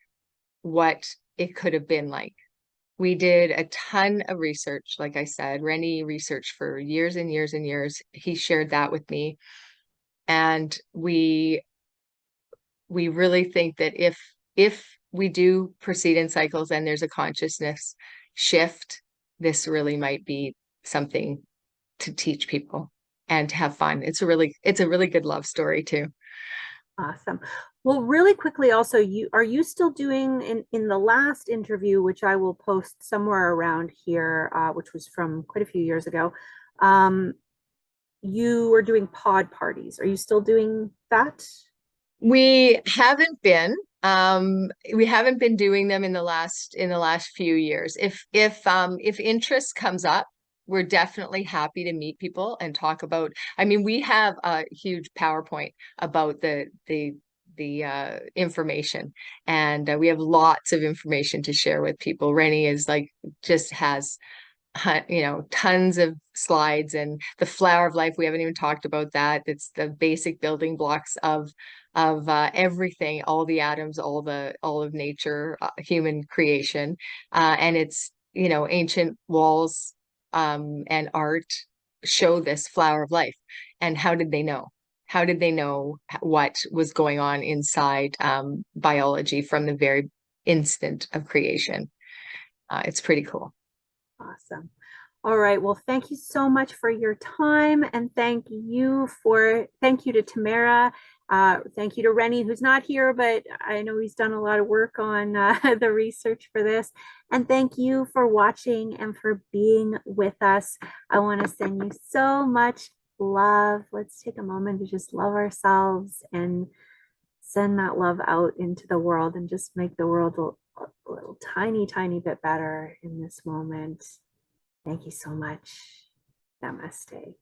what it could have been like. We did a ton of research. Like I said, Rennie researched for years and years and years. He shared that with me. And we really think that if we do proceed in cycles and there's a consciousness shift, this really might be something to teach people and to have fun. It's a really good love story too. Awesome. Well, really quickly, also, are you still doing in the last interview, which I will post somewhere around here, which was from quite a few years ago. You were doing pod parties. Are you still doing that? We haven't been. We haven't been doing them in the last few years. If interest comes up, we're definitely happy to meet people and talk about. I mean, we have a huge PowerPoint about the information, and we have lots of information to share with people. Rennie is like just has tons of slides, and the flower of life, we haven't even talked about that. It's the basic building blocks of everything, all the atoms, all of nature, human creation, and it's ancient walls and art show this flower of life. And how did they know? How did they know what was going on inside biology from the very instant of creation? It's pretty cool. Awesome. All right. Well, thank you so much for your time, and thank you to Tamara. Thank you to Rennie, who's not here, but I know he's done a lot of work on the research for this. And thank you for watching and for being with us. I want to send you so much love. Let's take a moment to just love ourselves and send that love out into the world and just make the world a little tiny, tiny bit better in this moment. Thank you so much. Namaste.